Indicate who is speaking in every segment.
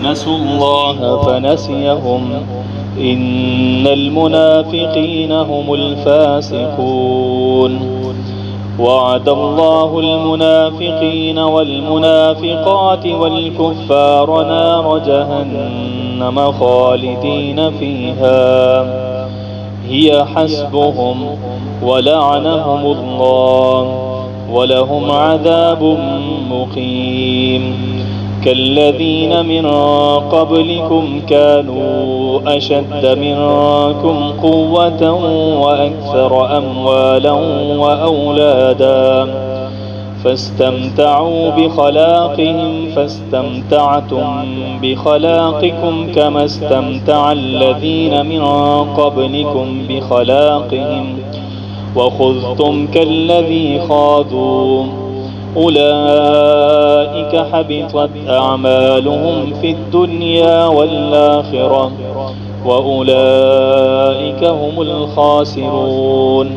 Speaker 1: نسوا الله فنسيهم إن المنافقين هم الفاسقون وعد الله المنافقين والمنافقات والكفار نار جهنم خالدين فيها هي حسبهم ولعنهم الله ولهم عذاب مقيم كالذين من قبلكم كانوا أشد منكم قوة وأكثر أموالا وأولادا فاستمتعوا بخلاقهم فاستمتعتم بخلاقكم كما استمتع الذين من قبلكم بخلاقهم وخذتم كالذي خاضوا أولئك حبطت أعمالهم في الدنيا والآخرة وأولئك هم الخاسرون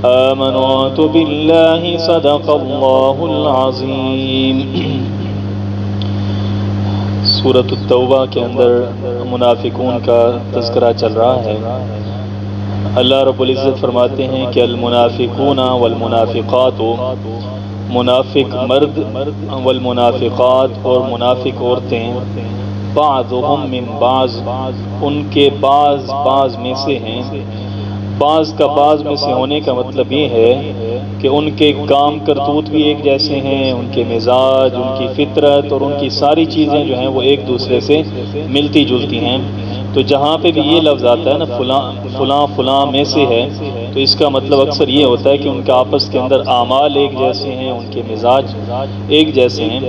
Speaker 1: آمنت بالله صدق اللہ العظیم۔ سورۃ التوبہ کے اندر منافقون کا تذکرہ چل رہا ہے۔ اللہ رب العزت فرماتے ہیں کہ المنافقون والمنافقات، منافق مرد والمنافقات اور منافق عورتیں، بعضهم من بعض، ان کے بعض میں سے ہیں۔ بعض کا بعض میں سے ہونے کا مطلب یہ ہے کہ ان کے کام کرتوت بھی ایک جیسے ہیں، ان کے مزاج، ان کی فطرت اور ان کی ساری چیزیں جو ہیں وہ ایک دوسرے سے ملتی جلتی ہیں۔ تو جہاں پہ بھی یہ لفظ آتا ہے نا فلاں میں سے ہے، تو اس کا مطلب اکثر یہ ہوتا ہے کہ ان کے آپس کے اندر اعمال ایک جیسے ہیں، ان کے مزاج ایک جیسے ہیں۔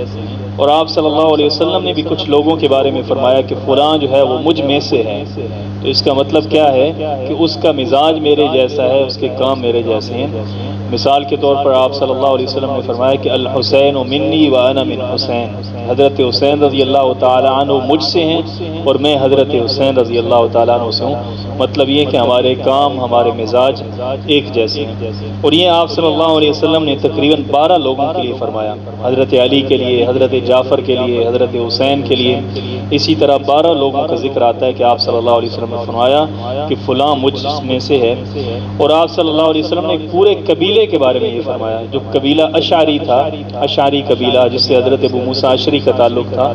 Speaker 1: اور آپ صلی اللہ علیہ وسلم نے بھی کچھ لوگوں کے بارے میں فرمایا کہ فلاں جو ہے وہ مجھ میں سے ہے، تو اس کا مطلب کیا ہے کہ اس کا مزاج میرے جیسا ہے، اس کے کام میرے جیسے ہیں۔ مثال کے طور پر آپ صلی اللہ علیہ وسلم نے فرمایا کہ الحسین منی وانا من حسین، حضرت حسین رضی اللہ تعالیٰ عنہ مجھ سے ہیں اور میں حضرت حسین رضی اللہ تعالیٰ عنہ سے ہوں۔ مطلب یہ کہ ہمارے کام، ہمارے مزاج ایک جیسے ہیں۔ اور یہ آپ صلی اللہ علیہ وسلم نے تقریباً 12 لوگوں کے لیے فرمایا، حضرت علی کے لیے، حضرت جعفر کے لیے، حضرت حسین کے لیے۔ اسی طرح 12 لوگوں کا ذکر آتا ہے کہ آپ صلی اللہ علیہ وسلم نے فرمایا کہ فلاں مجھ میں سے ہے۔ اور آپ صلی اللہ علیہ وسلم نے پورے قبیلے کے بارے میں یہ فرمایا، جو قبیلہ اشعری تھا، اشعری قبیلہ جس سے حضرت ابو موسیٰ اشعری کا تعلق تھا،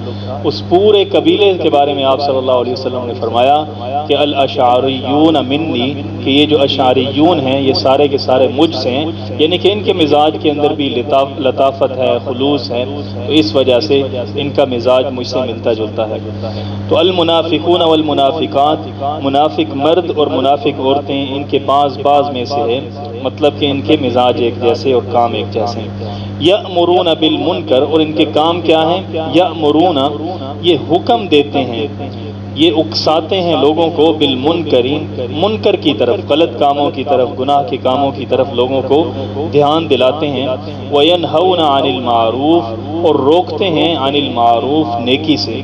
Speaker 1: اس پورے قبیلے کے بارے میں آپ صلی اللہ علیہ وسلم نے فرمایا کہ الاشعریون منی، کہ یہ جو اشعریون ہیں یہ سارے کے سارے مجھ سے ہیں، یعنی کہ ان کے مزاج کے اندر بھی لطافت ہے، خلوص ہے، تو اس وجہ سے ان کا مزاج مجھ سے ملتا جلتا ہے۔ تو المنافقون والمنافقات، منافق مرد اور منافق عورتیں، ان کے بعض میں سے ہے، مطلب کہ ان کے مزاج ایک جیسے اور کام ایک جیسے ہیں۔ یأمرون بالمنکر، اور ان کے کام کیا ہیں؟ یأمرون، یہ حکم دیتے ہیں، یہ اکساتے ہیں لوگوں کو، بالمنکرین، منکر کی طرف، غلط کاموں کی طرف، گناہ کے کاموں کی طرف لوگوں کو دھیان دلاتے ہیں۔ وینہون عن المعروف، اور روکتے ہیں عن المعروف، نیکی سے،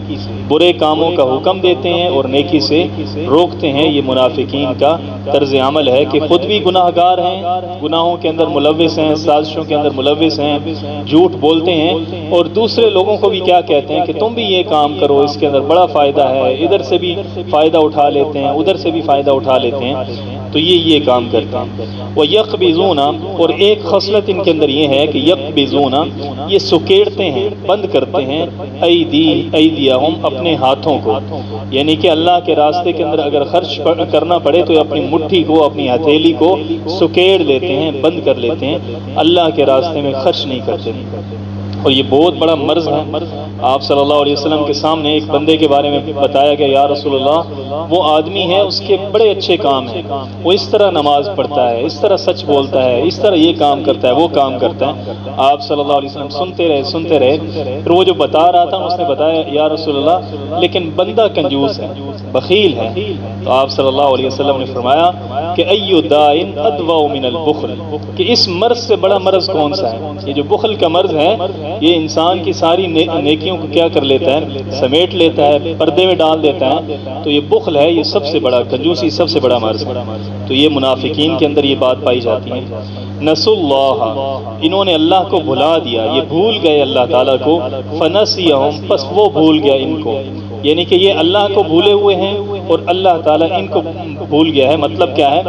Speaker 1: برے کاموں کا حکم دیتے ہیں اور نیکی سے روکتے ہیں۔ یہ منافقین کا طرز عمل ہے کہ خود بھی گناہ گار ہیں، گناہوں کے اندر ملوث ہیں، سازشوں کے اندر ملوث ہیں، جھوٹ بولتے ہیں، اور دوسرے لوگوں کو بھی کیا کہتے ہیں کہ تم بھی یہ کام کرو، اس کے اندر بڑا فائدہ ہے، ادھر سے بھی فائدہ اٹھا لیتے ہیں، ادھر سے بھی فائدہ اٹھا لیتے ہیں، تو یہ کام کرتے ہیں۔ وَيَقْبِضُونَ، اور ایک خصلت ان کے اندر یہ ہے کہ یقبضون، یہ سکیڑتے ہیں، بند کرتے ہیں، ایدیہم، اپنے ہاتھوں کو، یعنی کہ اللہ کے راستے کے اندر اگر خرچ کرنا پڑے تو اپنی مٹھی کو، اپنی ہتھیلی کو سکیڑ لیتے ہیں، بند کر لیتے ہیں، اللہ کے راستے میں خرچ نہیں کرتے۔ اور یہ بہت بڑا مرض ہے۔ آپ صلی اللہ علیہ وسلم کے سامنے ایک بندے کے بارے میں بتایا گیا، یا رسول اللہ وہ آدمی ہے، اس کے بڑے اچھے کام ہیں، وہ اس طرح نماز پڑھتا ہے، اس طرح سچ بولتا ہے، اس طرح یہ کام کرتا ہے، وہ کام کرتا ہے۔ آپ صلی اللہ علیہ وسلم سنتے رہے، پھر وہ جو بتا رہا تھا اس نے بتایا، یا رسول اللہ لیکن بندہ کنجوس ہے، بخیل ہے۔ تو آپ صلی اللہ علیہ وسلم نے فرمایا کہ ایو دائن ادوا من البخل، کہ اس مرض سے بڑا مرض کون سا ہے؟ یہ جو بخل کا مرض ہے یہ انسان کی ساری نیکیوں کو کیا کر لیتا ہے؟ سمیٹ لیتا ہے، پردے میں ڈال دیتا ہے۔ تو یہ بخل ہے، یہ سب سے بڑا کنجوسی، سب سے بڑا مرض ہے۔ تو یہ منافقین کے اندر یہ بات پائی جاتی ہے۔ نسوا اللہ، انہوں نے اللہ کو بھلا دیا، یہ بھول گئے اللہ تعالیٰ کو، فنسیہم، پس وہ بھول گیا ان کو، یعنی کہ یہ اللہ کو بھولے ہوئے ہیں اور اللہ تعالیٰ ان کو بھول گیا ہے۔ مطلب کیا ہے؟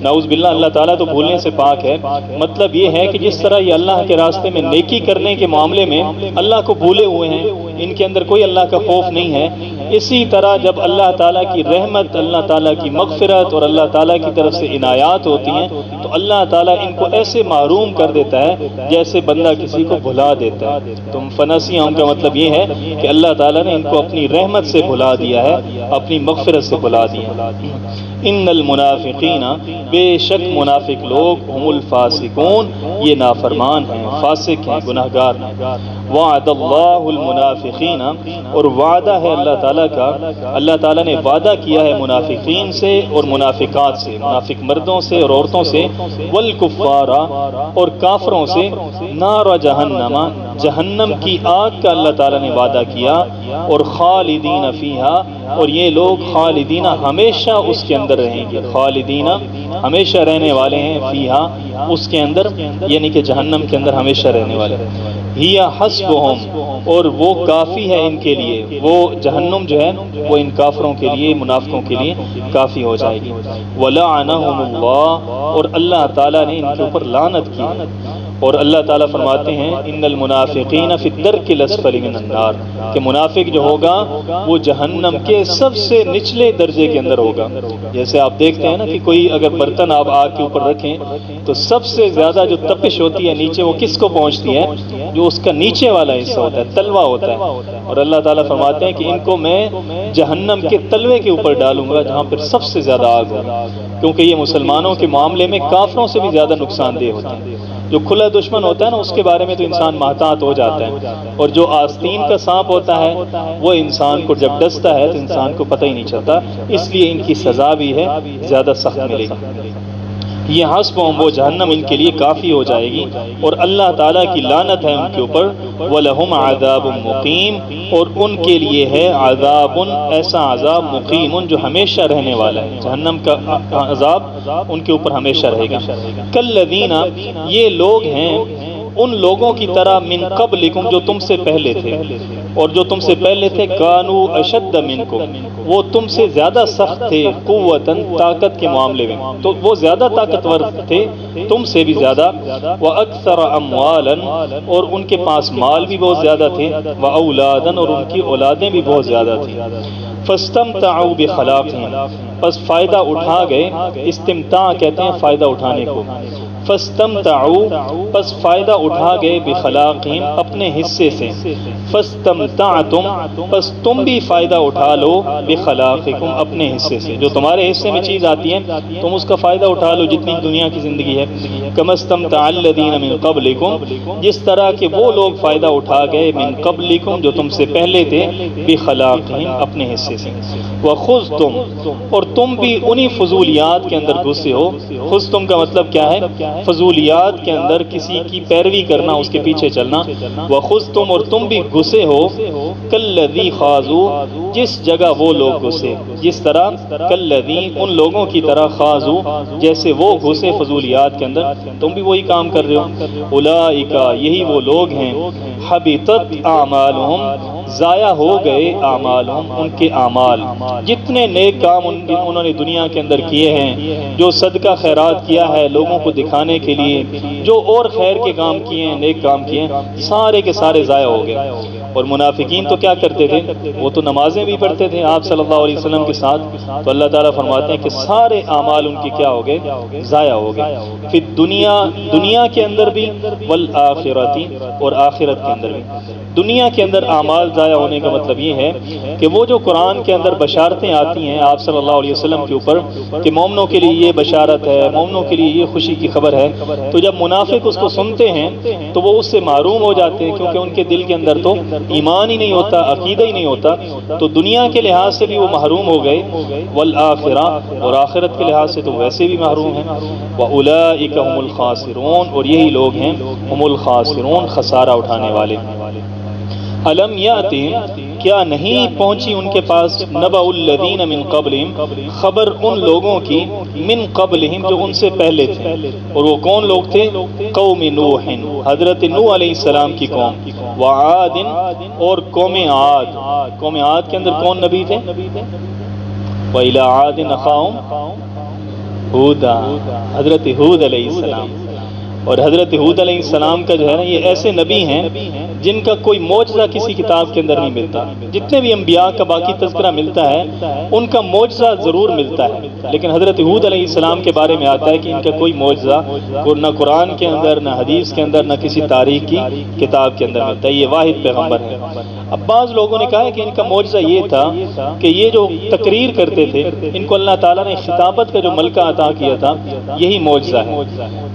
Speaker 1: نعوذ باللہ، اللہ تعالیٰ تو بھولنے سے پاک ہے۔ مطلب یہ ہے کہ جس طرح یہ اللہ کے راستے میں نیکی کرنے کے معاملے میں اللہ کو بھولے ہوئے ہیں، ان کے اندر کوئی اللہ کا خوف نہیں ہے، اسی طرح جب اللہ تعالیٰ کی رحمت، اللہ تعالیٰ کی مغفرت اور اللہ تعالیٰ کی طرف سے عنایات ہوتی ہیں تو اللہ تعالیٰ ان کو ایسے محروم کر دیتا ہے جیسے بندہ کسی کو بھلا دیتا ہے۔ تم فنسیہم کا مطلب یہ ہے کہ اللہ تعالیٰ نے ان کو اپنی رحمت سے بھلا دیا ہے، اپنی مغفرت سے بھلا دیا۔ ان المنافقین، بے شک منافق لوگ، ہم الفاسقون، یہ نافرمان ہیں، فاسق ہیں، گناہگار ہیں۔ وعد اللہ المنافقین، اور وعدہ ہے اللہ تعالیٰ کا، اللہ تعالیٰ نے وعدہ کیا ہے منافقین سے اور منافقات سے، منافق مردوں سے اور عورتوں سے، والکفار، اور کافروں سے، نار جہنم، جہنم کی آگ کا اللہ تعالیٰ نے وعدہ کیا، اور خالدین فیہا، اور یہ لوگ خالدین ہمیشہ اس کے اندر رہیں گے، خالدین ہمیشہ رہنے والے ہیں، فیہا اس کے اندر، یعنی کہ جہنم کے اندر ہمیشہ رہنے والے ہیں۔ ہی حسبہم، اور وہ کافی ہے ان کے لیے، وہ جہنم جو ہے وہ ان کافروں کے لیے، منافقوں کے لیے کافی ہو جائے گی۔ وَلَعَنَهُمُ اللَّهُ، اور اللہ تعالیٰ نے ان کے اوپر لعنت کی، اور اللہ تعالیٰ فرماتے ہیں ان المنافقین فی الدرک الاسفل من النار، کہ منافق جو ہوگا وہ جہنم کے سب سے نچلے درجے کے اندر ہوگا۔ جیسے آپ دیکھتے ہیں نا کہ کوئی اگر برتن آپ آگ کے اوپر رکھیں تو سب سے زیادہ جو تپش ہوتی ہے نیچے وہ کس کو پہنچتی ہے؟ جو اس کا نیچے والا حصہ ہوتا ہے، تلوا ہوتا ہے، اور اللہ تعالیٰ فرماتے ہیں کہ ان کو میں جہنم کے تلوے کے اوپر ڈالوں گا جہاں پر سب سے زیادہ آگ ہوگی، کیونکہ یہ مسلمانوں کے معاملے میں کافروں سے بھی زیادہ نقصان دہ ہوتے ہیں۔ جو کھلا دشمن ہوتا ہے نا اس کے بارے میں تو انسان محتاط ہو جاتا ہے، اور جو آستین کا سانپ ہوتا ہے وہ انسان کو جب ڈستا ہے تو انسان کو پتہ ہی نہیں چلتا، اس لیے ان کی سزا بھی ہے زیادہ سخت ملے گی۔ یہ حسبہم، وہ جہنم ان کے لیے کافی ہو جائے گی، اور اللہ تعالیٰ کی لعنت ہے ان کے اوپر۔ وَلَهُمْ عَذَابٌ مُقِيمٌ، اور ان کے لیے ہے عذاب، ایسا عذاب، مقیم جو ہمیشہ رہنے والا ہے، جہنم کا عذاب ان کے اوپر ہمیشہ رہے گا۔ کالذین، یہ لوگ ہیں ان لوگوں کی طرح، من قبلکم، جو تم سے پہلے تھے، اور جو تم سے پہلے تھے، کانوا اشد منکم، وہ تم سے زیادہ سخت تھے، قوتاً، طاقت کے معاملے میں، تو وہ زیادہ طاقتور تھے تم سے بھی زیادہ، واکثر اموالا، اور ان کے پاس مال بھی بہت زیادہ تھے، واولادا، اور ان کی اولادیں بھی بہت زیادہ تھیں۔ فاستمتعوا بخلاقہم، پس فائدہ اٹھا گئے، استمتاع کہتے ہیں فائدہ اٹھانے کو، فاستمتعوا، پس فائدہ اٹھا گئے، بخلاقہم، اپنے حصے سے، فاستمتعتم، پس تم بھی فائدہ اٹھا لو، بخلاقکم، اپنے حصے سے، جو تمہارے حصے میں چیز آتی ہے تم اس کا فائدہ اٹھا لو جتنی دنیا کی زندگی ہے۔ کما استمتع الذین من قبلکم، جس طرح کہ وہ لوگ فائدہ اٹھا گئے، من قبلکم، جو تم سے پہلے تھے، بخلاقہم، اپنے حصے سے، وخذتم، اور تم بھی انہی فضولیات کے اندر گھسے ہو۔ خذتم کا مطلب کیا ہے؟ فضولیات کے اندر کسی کی پیروی کرنا، اس کے پیچھے چلنا۔ وخذتم، اور تم بھی گھسے ہو، کالذی خاضوا، جس جگہ وہ لوگ گھسے، جس طرح، کالذی، ان لوگوں کی طرح، خاضوا، جیسے وہ گھسے فضولیات کے اندر، تم بھی وہی کام کر رہے ہو۔ اولئک، یہی وہ لوگ ہیں، حبطت اعمالہم، ضائع ہو گئے اعمالہم، ان کے اعمال، جتنے نیک کام انہوں نے دنیا کے اندر کیے ہیں، جو صدقہ خیرات کیا ہے لوگوں کو دکھانے کے لیے، جو اور خیر کے کام کیے ہیں، نیک کام کیے ہیں، سارے کے سارے ضائع ہو گئے۔ اور منافقین تو کیا کرتے تھے؟ وہ تو نمازیں بھی پڑھتے تھے آپ صلی اللہ علیہ وسلم کے ساتھ، تو اللہ تعالیٰ فرماتے ہیں کہ سارے اعمال ان کے کیا ہو گئے؟ ضائع ہو گئے، پھر دنیا کے اندر بھی، والآخرتی، اور آخرت کے اندر بھی۔ دنیا کے اندر اعمال ضائع ضائع ہونے کا مطلب یہ ہے کہ وہ جو قرآن کے اندر بشارتیں آتی ہیں آپ صلی اللہ علیہ وسلم کے اوپر کہ مومنوں کے لیے یہ بشارت ہے، مومنوں کے لیے یہ خوشی کی خبر ہے، تو جب منافق اس کو سنتے ہیں تو وہ اس سے محروم ہو جاتے ہیں، کیونکہ ان کے دل کے اندر تو ایمان ہی نہیں ہوتا، عقیدہ ہی نہیں ہوتا، تو دنیا کے لحاظ سے بھی وہ محروم ہو گئے، والآخرہ، اور آخرت کے لحاظ سے تو ویسے بھی محروم ہیں، وَأُولَئِكَ هُمُ الْخَاسِرُونَ، اور یہی لوگ ہیں ہم الخاسرون، خسارہ اٹھانے والے۔ الم یاتہم، کیا نہیں پہنچی ان کے پاس، نبأ الذین من قبلہم، خبر ان لوگوں کی، من قبلہم جو ان سے پہلے تھے، اور وہ کون لوگ تھے؟ قوم نوح، حضرت نوح علیہ السلام کی قوم، وعاد، اور قوم عاد۔ قوم عاد کے اندر کون نبی تھے؟ وَإِلَىٰ عَادٍ أَخَاهُمْ هُودًا، حضرت ہود علیہ السلام۔ اور حضرت ہود علیہ السلام کا جو ہے نا، یہ ایسے نبی ہیں جن کا کوئی معجزہ کسی کتاب کے اندر نہیں ملتا۔ جتنے بھی انبیاء کا باقی تذکرہ ملتا ہے ان کا معجزہ ضرور ملتا ہے، لیکن حضرت ہود علیہ السلام کے بارے میں آتا ہے کہ ان کا کوئی معجزہ نہ قرآن کے اندر، نہ حدیث کے اندر، نہ کسی تاریخ کی کتاب کے اندر ملتا ہے۔ یہ واحد پیغمبر ہے۔ اب بعض لوگوں نے کہا ہے کہ ان کا معجزہ یہ تھا کہ یہ جو تقریر کرتے تھے، ان کو اللہ تعالیٰ نے خطابت کا جو ملکہ عطا کیا تھا، یہی معجزہ ہے۔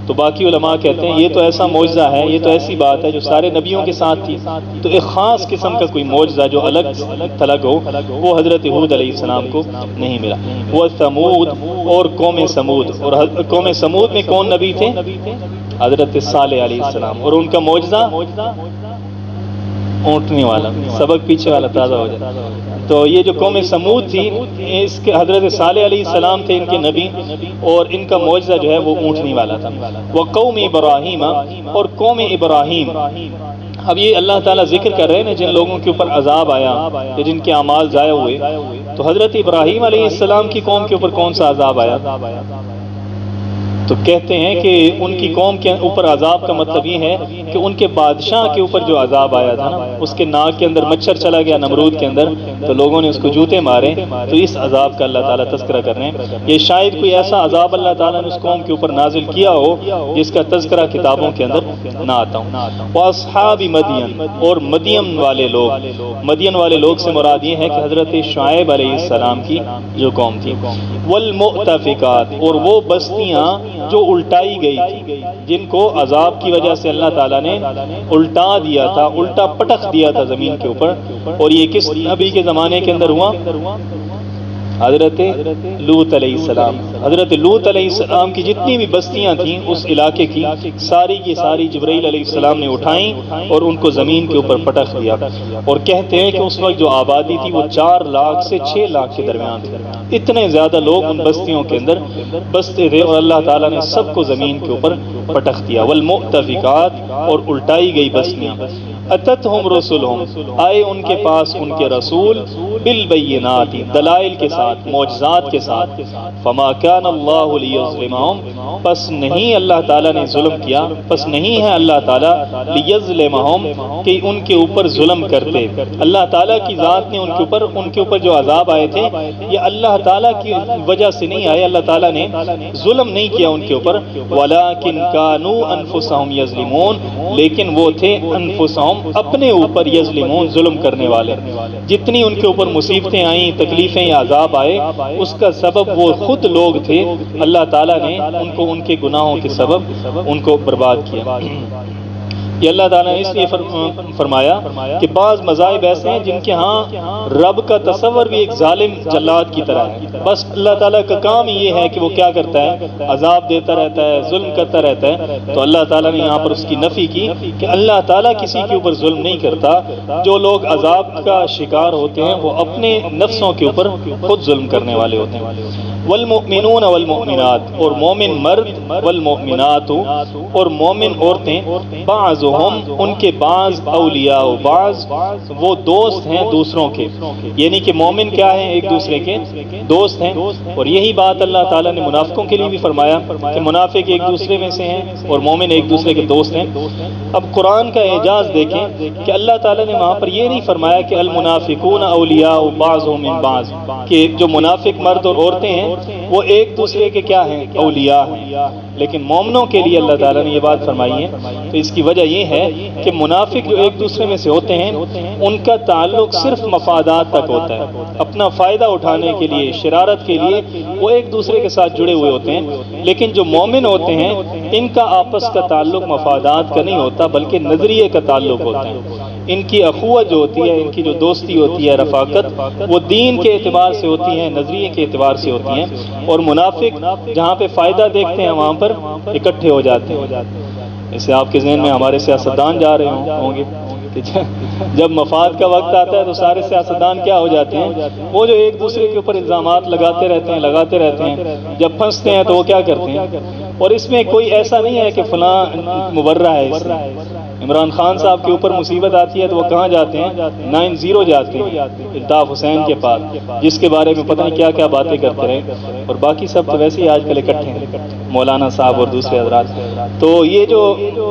Speaker 1: تو باقی علماء کہتے ہیں یہ تو ایسا معجزہ ہے، یہ تو ایسی بات ہے جو سارے نبیوں کے ساتھ تھی، تو ایک خاص قسم کا کوئی معجزہ جو الگ تھلگ ہو وہ حضرت ہود علیہ السلام کو نہیں ملا۔ وہ سمود، اور قوم سمود، اور قوم سمود میں کون نبی تھے؟ حضرت صالح علیہ السلام، اور ان کا معجزہ اونٹنے والا، سبق پیچھے والا تازہ ہو جائے۔ تو یہ جو قوم سمود تھی، اس کے حضرت صالح علیہ السلام تھے ان کے نبی، اور ان کا معجزہ جو ہے وہ اونٹنے والا تھا۔ وہ قوم ابراہیم، اور قوم ابراہیم۔ اب یہ اللہ تعالیٰ ذکر کر رہے ہیں نا جن لوگوں کے اوپر عذاب آیا یا جن کے اعمال ضائع ہوئے، تو حضرت ابراہیم علیہ السلام کی قوم کے اوپر کون سا عذاب آیا؟ تو کہتے ہیں کہ ان کی قوم کے اوپر عذاب کا مطلب یہ ہے کہ ان کے بادشاہ کے اوپر جو عذاب آیا تھا نا، اس کے ناک کے اندر مچھر چلا گیا نمرود کے اندر، تو لوگوں نے اس کو جوتے مارے، تو اس عذاب کا اللہ تعالیٰ تذکرہ کر رہے ہیں۔ یہ شاید کوئی ایسا عذاب اللہ تعالیٰ نے اس قوم کے اوپر نازل کیا ہو جس کا تذکرہ کتابوں کے اندر نہ آتا ہوں۔ وَأَصْحَابِ مَدْيَنَ، اور مدین والے لوگ۔ مدین والے لوگ سے مراد یہ ہے کہ حضرت شعیب علیہ السلام کی جو قوم تھی۔ وَالْمُؤْتَفِقَاتِ، اور وہ بستیاں جو الٹائی گئی تھی، جن کو عذاب کی وجہ سے اللہ تعالیٰ نے الٹا دیا تھا، الٹا پٹخ دیا تھا زمین کے اوپر۔ اور یہ کس نبی کے زمانے کے اندر ہوا؟ حضرت لوط علیہ السلام۔ حضرت لوط علیہ السلام کی جتنی بھی بستیاں تھیں اس علاقے کی، ساری کی ساری جبرائیل علیہ السلام نے اٹھائیں اور ان کو زمین کے اوپر پٹخ دیا۔ اور کہتے ہیں کہ اس وقت جو آبادی تھی وہ 4 لاکھ سے 6 لاکھ کے درمیان تھی۔ اتنے زیادہ لوگ ان بستیوں کے اندر بستے تھے، اور اللہ تعالیٰ نے سب کو زمین کے اوپر پٹخ دیا۔ والمؤتفقات، اور الٹائی گئی بستیاں۔ اتتہم رسلہم، آئے ان کے پاس ان کے رسول، بالبینات، دلائل کے ساتھ، معجزات کے ساتھ۔ فما کان اللہ لیظلمہم، پس نہیں اللہ تعالیٰ نے ظلم کیا، پس نہیں ہے اللہ تعالیٰ لیظلمہم کہ ان کے اوپر ظلم کرتے۔ اللہ تعالیٰ کی ذات نے ان کے اوپر جو عذاب آئے تھے یہ اللہ تعالیٰ کی وجہ سے نہیں آئے، اللہ تعالیٰ نے ظلم نہیں کیا ان کے اوپر۔ ولکن کانوا انفسہم یظلمون، لیکن وہ تھے انفسہم، اپنے اوپر، یظلمون، ظلم کرنے والے۔ جتنی ان کے اوپر مصیبتیں آئیں، تکلیفیں یا عذاب آئے، اس کا سبب وہ خود لوگ تھے۔ اللہ تعالیٰ نے ان کو ان کے گناہوں کے سبب ان کو برباد کیا۔ یہ اللہ تعالیٰ نے اس لیے فرمایا کہ بعض مذاہب ایسے ہیں جن کے ہاں رب کا تصور بھی ایک ظالم جلاد کی طرح ہے۔ بس اللہ تعالیٰ کا کام ہی یہ ہے کہ وہ کیا کرتا ہے؟ عذاب دیتا رہتا ہے، ظلم کرتا رہتا ہے۔ تو اللہ تعالیٰ نے یہاں پر اس کی نفی کی کہ اللہ تعالیٰ کسی کے اوپر ظلم نہیں کرتا۔ جو لوگ عذاب کا شکار ہوتے ہیں وہ اپنے نفسوں کے اوپر خود ظلم کرنے والے ہوتے ہیں۔ والمؤمنون والمؤمنات، اور مومن مرد، والمؤمنات، اور مومن عورتیں، بعضهم، ان کے بعض، اولیاء، بعض وہ دوست ہیں دوسروں کے، یعنی کہ مومن کیا ہیں؟ ایک دوسرے کے دوست ہیں۔ اور یہی بات اللہ تعالیٰ نے منافقوں کے لیے بھی فرمایا کہ منافق ایک دوسرے میں سے ہیں اور مومن ایک دوسرے کے دوست ہیں۔ اب قرآن کا اعجاز دیکھیں کہ اللہ تعالیٰ نے وہاں پر یہ نہیں فرمایا کہ المنافقون اولیاء بعضهم من بعض، کہ جو منافق مرد اور عورتیں ہیں وہ ایک دوسرے کے کیا ہیں؟ اولیاء ہیں، لیکن مومنوں کے لیے اللہ تعالیٰ نے یہ بات فرمائی ہے۔ تو اس کی وجہ یہ ہے کہ منافق جو ایک دوسرے میں سے ہوتے ہیں ان کا تعلق صرف مفادات تک ہوتا ہے، اپنا فائدہ اٹھانے کے لیے، شرارت کے لیے وہ ایک دوسرے کے ساتھ جڑے ہوئے ہوتے ہیں، لیکن جو مومن ہوتے ہیں ان کا آپس کا تعلق مفادات کا نہیں ہوتا بلکہ نظریے کا تعلق ہوتا ہے۔ ان کی اخوت جو ہوتی ہے، ان کی جو دوستی ہوتی ہے، رفاقت، وہ دین کے اعتبار سے ہوتی ہیں، نظریے کے اعتبار سے ہوتی ہیں، اور منافق جہاں پہ فائدہ دیکھتے ہیں وہاں پر اکٹھے ہو جاتے ہیں۔ اسے آپ کے ذہن میں ہمارے سیاستدان جا رہے ہوں گے کہ جب مفاد کا وقت آتا ہے تو سارے سیاستدان کیا ہو جاتے ہیں، وہ جو ایک دوسرے کے اوپر الزامات لگاتے رہتے ہیں، جب پھنستے ہیں تو وہ کیا کرتے ہیں۔ اور اس میں کوئی ایسا نہیں ہے کہ فلاں مبرہ ہے اس میں۔ عمران خان صاحب کے اوپر مصیبت آتی ہے تو وہ کہاں جاتے ہیں؟ 9-0 جاتے ہیں الطاف حسین کے پاس، جس کے بارے میں پتہ نہیں کیا کیا باتیں کرتے رہے، اور باقی سب تو ویسے ہی آج کل اکٹھے ہیں، مولانا صاحب اور دوسرے حضرات۔ تو یہ جو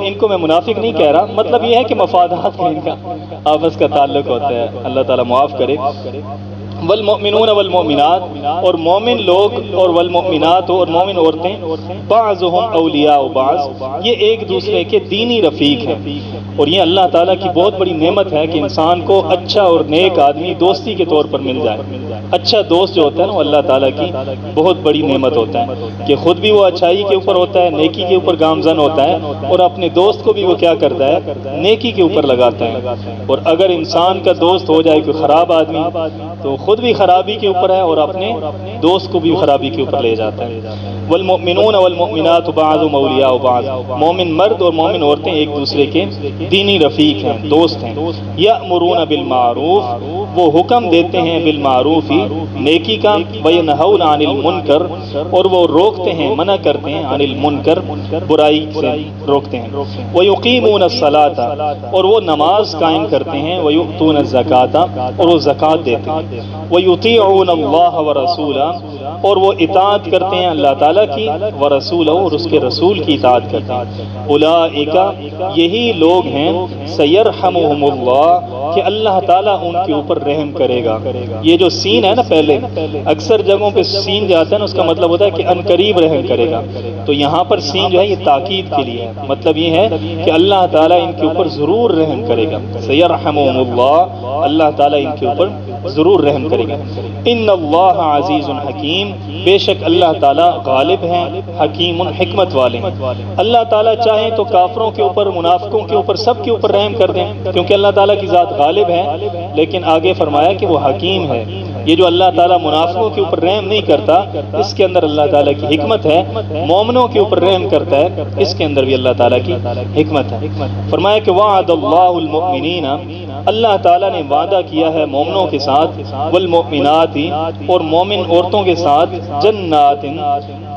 Speaker 1: ان کو میں منافق نہیں کہہ رہا، مطلب یہ ہے کہ مفادات کا ان کا آپس کا تعلق ہوتا ہے، اللہ تعالیٰ معاف کرے۔ والمؤمنون والمؤمنات، اور مومن لوگ اور والمؤمنات اور مومن عورتیں، بعضهم اولیاء بعض، یہ ایک دوسرے کے دینی رفیق ہیں، اور یہ اللہ تعالیٰ کی بہت بڑی نعمت ہے کہ انسان کو اچھا اور نیک آدمی دوستی کے طور پر مل جائے۔ اچھا دوست جو ہوتا ہے نا وہ اللہ تعالیٰ کی بہت بڑی نعمت ہوتا ہے کہ خود بھی وہ اچھائی کے اوپر ہوتا ہے، نیکی کے اوپر گامزن ہوتا ہے، اور اپنے دوست کو بھی وہ کیا کرتا ہے؟ نیکی کے اوپر لگاتا ہے۔ اور اگر انسان کا دوست ہو جائے کوئی خراب آدمی تو خود بھی خرابی کے اوپر ہے اور اپنے دوست کو بھی خرابی کے اوپر لے جاتا ہے۔ والمؤمنون والمؤمنات بعضهم اولیاء بعض، مومن مرد اور مومن عورتیں ایک دوسرے کے دینی رفیق ہیں، دوست ہیں۔ یأمرون بالمعروف، وہ حکم دیتے ہیں بالمعروف نیکی کا، وینہون عن المنکر، اور وہ روکتے ہیں، منع کرتے ہیں، عن المنکر برائی سے روکتے ہیں۔ ویقیمون الصلاۃ، اور وہ نماز قائم کرتے ہیں، ویؤتون الزکاۃ، اور وہ زکوٰۃ دیتے ہیں۔ وَيُطِيعُونَ اللَّهَ وَرَسُولَهُ، اور وہ اطاعت کرتے ہیں اللہ تعالیٰ کی، ورسولہ، اور اس کے رسول کی اطاعت کرتے ہیں۔ اولئک، یہی لوگ ہیں، سیرحمہم اللہ، کہ اللہ تعالیٰ ان کے اوپر رحم کرے گا۔ یہ جو سین ہے نا، پہلے اکثر جگہوں پہ سین جاتا ہے نا، اس کا مطلب ہوتا ہے کہ ان قریب رحم کرے گا، تو یہاں پر سین جو ہے یہ تاکید کے لیے ہے، مطلب یہ ہے کہ اللہ تعالیٰ ان کے اوپر ضرور رحم کرے گا۔ سیرحمہم اللہ، اللہ تعالیٰ ان کے اوپر ضرور رحم کرے گا۔ ان اللہ عزیز حکیم، بے شک اللہ تعالیٰ غالب ہیں، حکیم حکمت والے ہیں۔ اللہ تعالیٰ چاہیں تو کافروں کے اوپر، منافقوں کے اوپر، سب کے اوپر رحم کر دیں، کیونکہ اللہ تعالیٰ کی ذات غالب ہے، لیکن آگے فرمایا کہ وہ حکیم ہے۔ یہ جو اللہ تعالیٰ منافقوں کے اوپر رحم نہیں کرتا، اس کے اندر اللہ تعالیٰ کی حکمت ہے۔ مومنوں کے اوپر رحم کرتا ہے، اس کے اندر بھی اللہ تعالیٰ کی حکمت ہے۔ فرمایا کہ وعد اللہ المؤمنین، اللہ تعالیٰ نے وعدہ کیا ہے مومنوں کے ساتھ، والمؤمنات، اور مومن عورتوں کے ساتھ، جنات،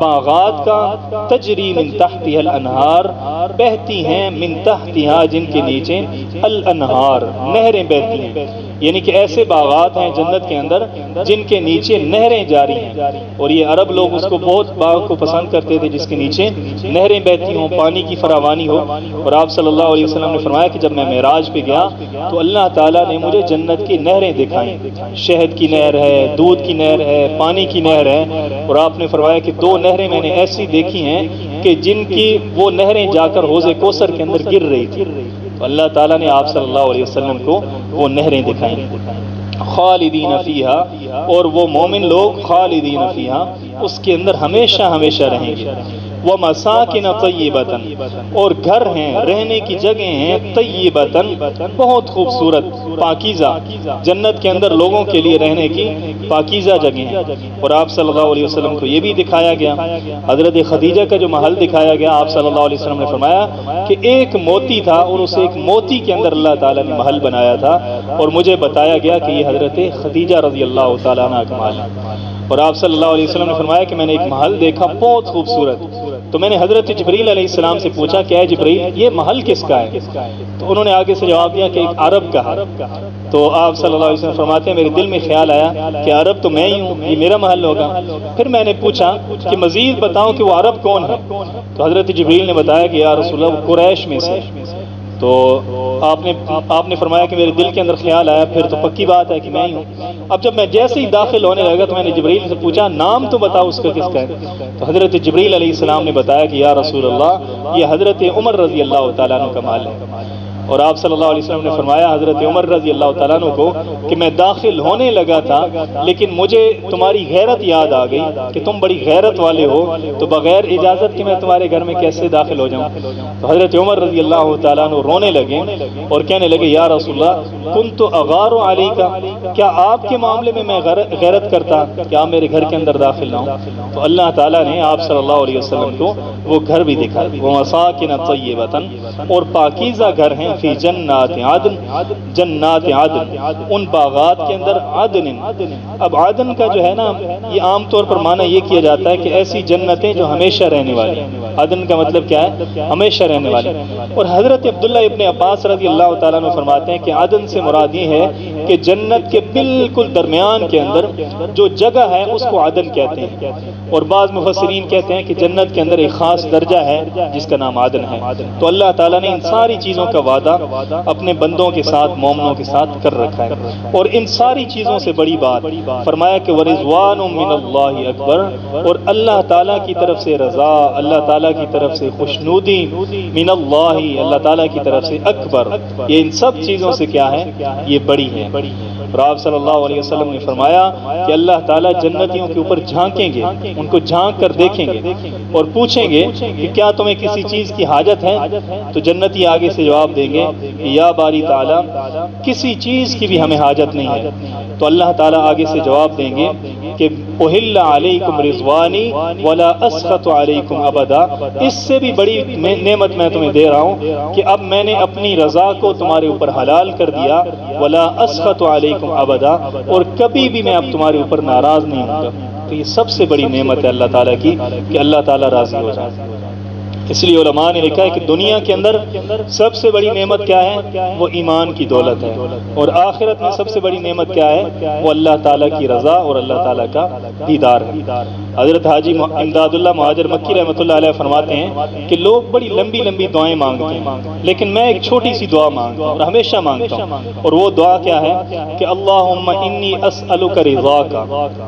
Speaker 1: باغات کا، تجری من تحتها الانہار، بہتی ہیں، من تحتها، جن کے نیچے، الانہار، نہریں بہتی ہیں، یعنی کہ ایسے باغات ہیں جنت کے اندر جن کے نیچے نہریں جاری ہیں، اور یہ عرب لوگ اس کو بہت باغ کو پسند کرتے تھے جس کے نیچے نہریں بہتی ہوں، پانی کی فراوانی ہو۔ اور آپ صلی اللہ علیہ وسلم نے فرمایا کہ جب میں معراج پہ گیا تو اللہ تعالیٰ نے مجھے جنت کی نہریں دکھائیں، شہد کی نہر ہے، دودھ کی نہر ہے، پانی کی نہر ہے، اور آپ نے فرمایا کہ 2 نہریں میں نے ایسی دیکھی ہیں کہ جن کی وہ نہریں جا کر حوض کوثر کے اندر گر رہی تھی۔ تو اللہ تعالیٰ نے آپ صلی اللہ علیہ وسلم کو وہ نہریں دکھائیں۔ خالدین فیہا، اور وہ مومن لوگ خالدین فیہا، اس کے اندر ہمیشہ ہمیشہ رہیں گے۔ وَمَسَاكِنَ طَيِّبَةً، اور گھر ہیں، رہنے کی جگہ ہیں، طیبتاً، بہت خوبصورت، پاکیزہ، جنت کے اندر لوگوں کے لیے رہنے کی پاکیزہ جگہ ہیں۔ اور آپ صلی اللہ علیہ وسلم کو یہ بھی دکھایا گیا، حضرت خدیجہ کا جو محل دکھایا گیا، آپ صلی اللہ علیہ وسلم نے فرمایا کہ ایک موتی تھا اور اس ایک موتی کے اندر اللہ تعالیٰ نے محل بنایا تھا، اور مجھے بتایا گیا کہ یہ حضرت خدیجہ رضی اللہ تعالیٰ عنہ کا محل ہے۔ اور آپ صلی اللہ علیہ وسلم نے فرمایا کہ میں نے ایک محل دیکھا بہت خوبصورت، تو میں نے حضرت جبریل علیہ السلام سے پوچھا کہ اے جبریل یہ محل کس کا ہے؟ تو انہوں نے آگے سے جواب دیا کہ ایک عرب کا ہے۔ تو آپ صلی اللہ علیہ وسلم فرماتے ہیں میرے دل میں خیال آیا کہ عرب تو میں ہی ہوں، یہ میرا محل ہوگا۔ پھر میں نے پوچھا کہ مزید بتاؤ کہ وہ عرب کون ہے؟ تو حضرت جبریل نے بتایا کہ یا رسول اللہ وہ قریش میں سے۔ تو آپ نے فرمایا کہ میرے دل کے اندر خیال آیا پھر تو پکی بات ہے کہ میں ہی ہوں۔ اب جب میں جیسے ہی داخل ہونے لگا تو میں نے جبریل سے پوچھا نام تو بتاؤ اس کا کس کا ہے؟ تو حضرت جبریل علیہ السلام نے بتایا کہ یا رسول اللہ یہ حضرت عمر رضی اللہ تعالیٰ عنہ کا مال ہے۔ اور آپ صلی اللہ علیہ وسلم نے فرمایا حضرت عمر رضی اللہ تعالیٰ عنہ کو کہ میں داخل ہونے لگا تھا لیکن مجھے تمہاری غیرت یاد آ گئی کہ تم بڑی غیرت والے ہو، تو بغیر اجازت کے میں تمہارے گھر میں کیسے داخل ہو جاؤں؟ تو حضرت عمر رضی اللہ تعالیٰ عنہ رونے لگے اور کہنے لگے یا رسول اللہ کنت اغار علیک، کیا آپ کے معاملے میں غیرت کرتا کہ آپ میرے گھر کے اندر داخل نہ ہوں؟ تو اللہ تعالیٰ نے آپ صلی اللہ علیہ وسلم کو وہ گھر بھی دکھا، وہ مساکن طیبۃ، اور پاکیزہ گھر ہیں فی جنات عدن، جنات عدن ان باغات کے اندر عدن۔ اب عدن کا جو ہے نا یہ عام طور پر معنی یہ کیا جاتا ہے کہ ایسی جنتیں جو ہمیشہ رہنے والی ہیں۔ عدن کا مطلب کیا ہے؟ ہمیشہ رہنے والی۔ اور حضرت عبداللہ ابن عباس رضی اللہ تعالیٰ عنہ فرماتے ہیں کہ عدن سے مراد یہ ہے کہ جنت کے بالکل درمیان کے اندر جو جگہ ہے اس کو عدن کہتے ہیں، اور بعض مفسرین کہتے ہیں کہ جنت کے اندر ایک خاص درجہ ہے جس کا نام عدن ہے۔ تو اللہ تعالیٰ نے ان ساری چیزوں کا وعدہ اپنے بندوں کے ساتھ مومنوں کے ساتھ کر رکھا ہے، اور ان ساری چیزوں سے بڑی بات فرمایا کہ وَرِضْوَانٌ مِّنَ اللَّهِ اکبر، اور اللہ تعالیٰ کی طرف سے رضا، اللہ تعالیٰ کی طرف سے خوشنودی، من اللہ اللہ تعالیٰ کی طرف سے اکبر، یہ ان سب چیزوں سے کیا ہے؟ یہ بڑی ہے۔ اور آپ صلی اللہ علیہ وسلم نے فرمایا کہ اللہ تعالیٰ جنتیوں کے اوپر جھانکیں گے، ان کو جھانک کر دیکھیں گے اور پوچھیں گے کہ کیا تمہیں کسی چیز کی حاجت ہے؟ تو جنتی آگے سے جواب دیں گے یا باری تعالیٰ کسی چیز کی بھی ہمیں حاجت نہیں ہے۔ تو اللہ تعالیٰ آگے سے جواب دیں گے کہ احل علیکم رضوانی ولا اسخط علیکم ابدا، اس سے بھی بڑی نعمت میں تمہیں دے رہا ہوں کہ اب میں نے اپنی رضا کو تمہارے اوپر حلال کر دیا، ولا اسخط علیکم ابدا، اور کبھی بھی میں اب تمہارے اوپر ناراض نہیں ہوں گا۔ تو یہ سب سے بڑی نعمت ہے اللہ تعالیٰ کی کہ اللہ تعالیٰ راضی ہو جائے۔ اس لیے علماء نے لکھا ہے کہ دنیا کے اندر سب سے بڑی نعمت کیا ہے؟ وہ ایمان کی دولت ہے، اور آخرت میں سب سے بڑی نعمت کیا ہے؟ وہ اللہ تعالیٰ کی رضا اور اللہ تعالیٰ کا دیدار ہے۔ حضرت حاجی امداد اللہ مہاجر مکی رحمۃ اللہ علیہ فرماتے ہیں کہ لوگ بڑی لمبی لمبی دعائیں مانگتے ہیں، لیکن میں ایک چھوٹی سی دعا مانگتا ہوں اور ہمیشہ مانگتا ہوں، اور وہ دعا کیا ہے کہ اللہم انی اسألک رضاک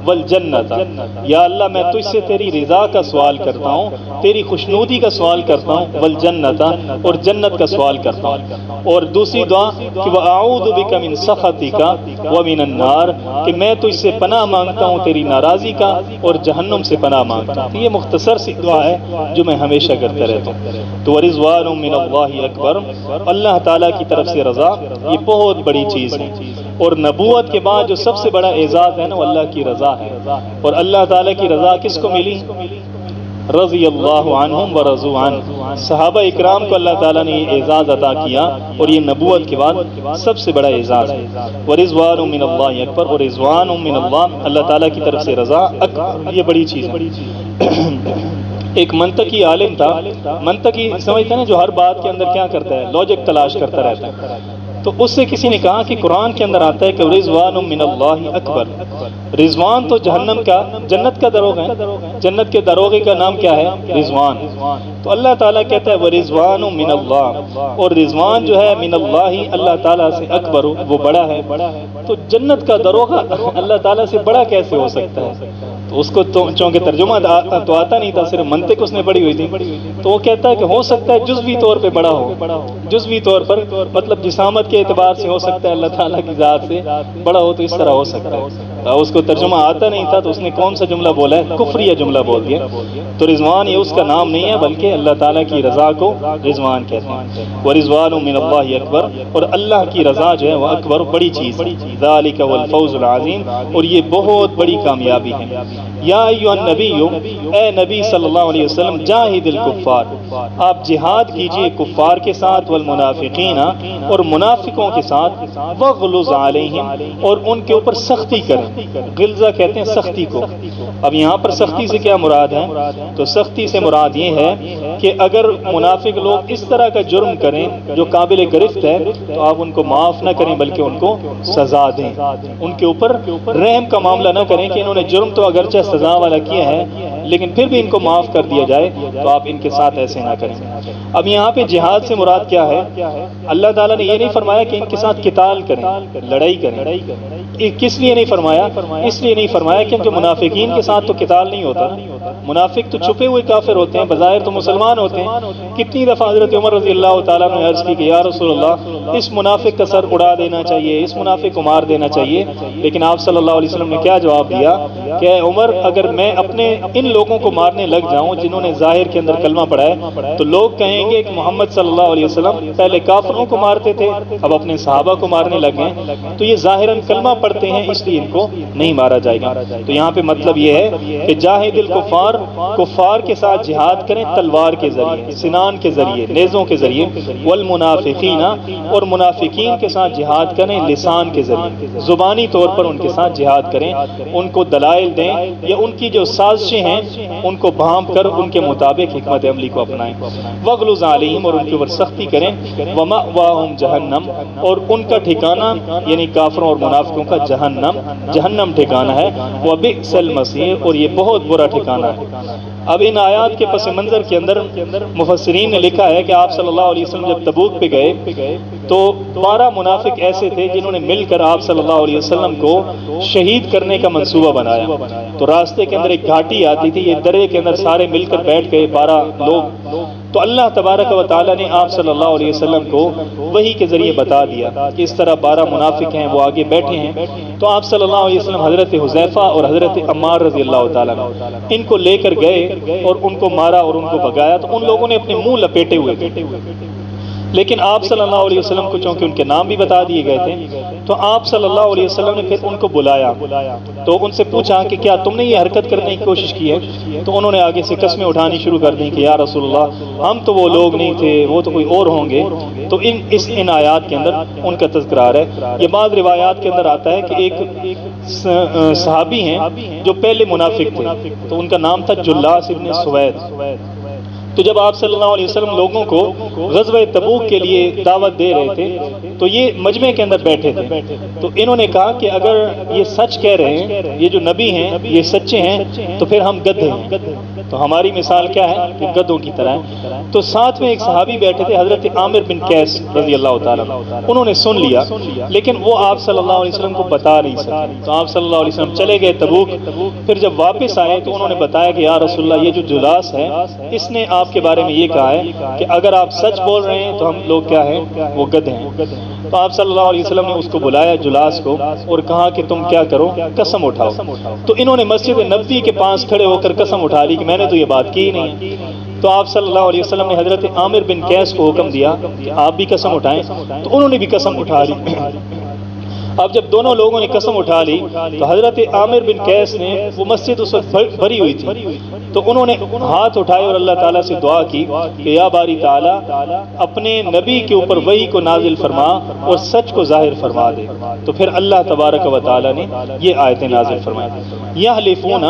Speaker 1: والجنت، یا اللہ میں تجھ سے تیری رضا کا سوال کرتا ہوں، تیری خوشنودی کا سوال کرتا ہوں، والجنت اور جنت کا سوال کرتا ہوں۔ اور دوسری دعا کہ وَأَعُوذُ بِكَ مِن سَخَطِكَ وَمِنَ النَّارِ، کہ میں تجھ سے پناہ مانگتا ہوں تیری ناراضی کا اور جہنم سے پناہ مانگتا ہوں۔ یہ مختصر سی دعا ہے جو میں ہمیشہ کرتا رہتا ہوں۔ تو وَرِضْوَانٌ مِّنَ اللَّهِ اکبر، اللہ تعالیٰ کی طرف سے رضا یہ بہت بڑی چیز ہے، اور نبوت کے بعد جو سب سے بڑا اعزاز ہے نا وہ اللہ کی رضا ہے۔ اور اللہ تعالیٰ کی رضا کس کو ملی؟ رضی اللہ عنہم ورضوا عنہ، صحابہ اکرام کو اللہ تعالیٰ نے یہ اعزاز عطا کیا، اور یہ نبوت کے بعد سب سے بڑا اعزاز ہے۔ ورضوان من اللہ اکبر، اور رضوان من اللہ اللہ تعالیٰ کی طرف سے رضا اکبر، یہ بڑی چیز ہے۔ ایک منطقی عالم تھا، منطقی سمجھتے ہیں نا جو ہر بات کے اندر کیا کرتا ہے؟ لاجک تلاش کرتا رہتا ہے۔ تو اس سے کسی نے کہا کہ قرآن کے اندر آتا ہے کہ رضوان من اللہ اکبر، رضوان تو جہنم کا جنت کا دروغ ہے، جنت کے دروغے کا نام کیا ہے؟ رضوان۔ تو اللہ تعالیٰ کہتا ہے ورضوان من اللہ، اور رضوان جو ہے من اللہ اللہ تعالیٰ سے اکبر، وہ بڑا ہے۔ تو جنت کا دروغہ اللہ تعالیٰ سے بڑا کیسے ہو سکتا ہے؟ تو اس کو چونکہ ترجمہ تو آتا نہیں تھا، صرف منطق اس نے پڑھی ہوئی تھی، تو وہ کہتا ہے کہ ہو سکتا ہے جزوی طور پہ بڑا ہو، جزوی طور پر مطلب جسامت کے اعتبار سے ہو سکتا ہے اللہ تعالیٰ کی ذات سے بڑا ہو، تو اس طرح ہو سکتا ہے۔ اس کو ترجمہ آتا نہیں تھا تو اس نے کون سا جملہ بولا ہے؟ کفریہ جملہ بول دیا۔ تو رضوان یہ اس کا نام نہیں ہے، بلکہ اللہ تعالیٰ کی رضا کو رضوان کہتے ہیں۔ ورضوان من اللہ اکبر، اور اللہ کی رضا جو ہے وہ اکبر، بڑی چیز، ذالک هو الفوز العظیم، اور یہ بہت بڑی کامیابی ہے۔ یا ایھا النبی، اے نبی صلی اللہ علیہ وسلم، جاہد الکفار، آپ جہاد کیجئے کفار کے ساتھ، والمنافقین، اور منافقوں کے ساتھ، وغلظ علیہم، اور ان کے اوپر سختی کریں۔ غلظہ کہتے ہیں سختی کو۔ اب یہاں پر سختی سے کیا مراد ہے؟ تو سختی سے مراد یہ ہے کہ اگر منافق لوگ اس طرح کا جرم کریں جو قابل گرفت ہے تو آپ ان کو معاف نہ کریں بلکہ ان کو سزا دیں، ان کے اوپر رحم کا معاملہ نہ کریں کہ انہوں نے جرم تو اگرچہ سزا والا کیا ہے لیکن پھر بھی ان کو معاف کر دیا جائے تو آپ ان کے ساتھ ایسے نہ کریں۔ اب یہاں پہ جہاد سے مراد کیا ہے؟ اللہ تعالیٰ نے یہ نہیں فرمایا کہ ان کے ساتھ قتال کریں، لڑائی کریں۔ کس لیے نہیں فرمایا؟ اس لیے نہیں فرمایا کیونکہ منافقین کے ساتھ تو قتال نہیں ہوتا۔ منافق تو چھپے ہوئے کافر ہوتے ہیں، بظاہر تو مسلمان ہوتے ہیں۔ کتنی دفعہ حضرت عمر رضی اللہ تعالیٰ نے عرض کی کہ یا رسول اللہ اس منافق کا سر اڑا دینا چاہیے، اس منافق کو مار دینا چاہیے، لیکن آپ صلی اللہ علیہ وسلم نے کیا جواب دیا کہ اے عمر، اگر میں اپنے ان لوگوں کو مارنے لگ جاؤں جنہوں نے ظاہر کے اندر کلمہ پڑھا ہے تو لوگ کہیں گے کہ محمد صلی اللہ علیہ وسلم پہلے کافروں کو مارتے تھے، اب اپنے صحابہ کو مارنے لگے، تو یہ ظاہراً کلمہ پڑھتے ہیں اس لیے ان کو نہیں مارا جائے گا۔ تو یہاں پہ مطلب یہ ہے کہ جاہد الکفار، کفار کے ساتھ جہاد کریں تلوار کے ذریعے، سنان کے ذریعے، نیزوں کے ذریعے، والمنافقین، اور منافقین کے ساتھ جہاد کریں لسان کے ذریعے، زبانی طور پر ان کے ساتھ جہاد کریں، ان کو دلائل دیں یا ان کی جو سازشیں ہیں ان کو بھانپ کر ان کے مطابق حکمت عملی کو اپنائیں۔ وغلظ علیہم، اور ان کے اوپر سختی کریں، ومأواہم جہنم، اور ان کا ٹھکانہ یعنی کافروں اور منافقوں کا جہنم ٹھکانہ ہے، وبئس المصیر، اور یہ بہت برا ٹھکانہ ہے۔ اب ان آیات کے پس منظر کے اندر مفسرین نے لکھا ہے کہ آپ صلی اللہ علیہ وسلم جب تبوک پہ گئے تو 12 منافق ایسے تھے جنہوں نے مل کر آپ صلی اللہ علیہ وسلم کو شہید کرنے کا منصوبہ بنایا۔ تو راستے کے اندر ایک گھاٹی آتی تھی، یہ درے کے اندر سارے مل کر بیٹھ گئے 12 لوگ۔ تو اللہ تبارک و تعالیٰ نے آپ صلی اللہ علیہ وسلم کو وحی کے ذریعے بتا دیا کہ اس طرح 12 منافق ہیں، وہ آگے بیٹھے ہیں۔ تو آپ صلی اللہ علیہ وسلم حضرت حذیفہ اور حضرت عمار رضی اللہ تعالیٰ ان کو لے کر گئے اور ان کو مارا اور ان کو بھگایا۔ تو ان لوگوں نے اپنے منہ لپیٹے ہوئے تھے، لیکن آپ صلی اللہ علیہ وسلم کو چونکہ ان کے نام بھی بتا دیے گئے تھے تو آپ صلی اللہ علیہ وسلم نے پھر ان کو بلایا، تو ان سے پوچھا کہ کیا تم نے یہ حرکت کرنے کی کوشش کی ہے؟ تو انہوں نے آگے سے قسمیں اٹھانی شروع کر دیں کہ یا رسول اللہ ہم تو وہ لوگ نہیں تھے، وہ تو کوئی اور ہوں گے۔ تو ان آیات کے اندر ان کا تذکرہ ہے۔ یہ بعض روایات کے اندر آتا ہے کہ ایک صحابی ہیں جو پہلے منافق تھے، تو ان کا نام تھا جلاس ابن سوید۔ تو جب آپ صلی اللہ علیہ وسلم لوگوں کو غزوہ تبوک کے لیے دعوت دے رہے تھے تو یہ مجمع کے اندر بیٹھے تھے، تو انہوں نے کہا کہ اگر یہ سچ کہہ رہے ہیں، یہ جو نبی ہیں یہ سچے ہیں، تو پھر ہم گدھے ہیں، تو ہماری مثال کیا ہے کہ گدھوں کی طرح ہے۔ تو ساتھ میں ایک صحابی بیٹھے تھے حضرت عامر بن قیس رضی اللہ تعالیٰ، انہوں نے سن لیا لیکن وہ آپ صلی اللہ علیہ وسلم کو بتا نہیں سکے۔ تو آپ صلی اللہ علیہ وسلم چلے گئے تبوک، پھر جب واپس آئے تو انہوں نے بتایا کہ یا رسول اللہ یہ جو جلاس ہے اس نے آپ کے بارے میں یہ کہا ہے کہ اگر آپ سچ بول رہے ہیں تو ہم لوگ کیا ہیں، وہ گدھے ہیں۔ تو آپ صلی اللہ علیہ وسلم نے اس کو بلایا جلاس کو اور کہا کہ تم کیا کرو، قسم اٹھاؤ۔ تو انہوں نے مسجد نبوی کے پاس کھڑے ہو کر قسم اٹھا لی کہ میں نے تو یہ بات کی ہی نہیں۔ تو آپ صلی اللہ علیہ وسلم نے حضرت عامر بن قیس کو حکم دیا کہ آپ بھی قسم اٹھائیں، تو انہوں نے بھی قسم اٹھا لی۔ اب جب دونوں لوگوں نے قسم اٹھا لی تو حضرت عامر بن قیس نے، وہ مسجد اس وقت بھری ہوئی تھی، تو انہوں نے ہاتھ اٹھائے اور اللہ تعالیٰ سے دعا کی کہ یا باری تعالیٰ اپنے نبی کے اوپر وحی کو نازل فرما اور سچ کو ظاہر فرما دے۔ تو پھر اللہ تبارک و تعالیٰ نے یہ آیتیں نازل فرمائی۔ یحلفون،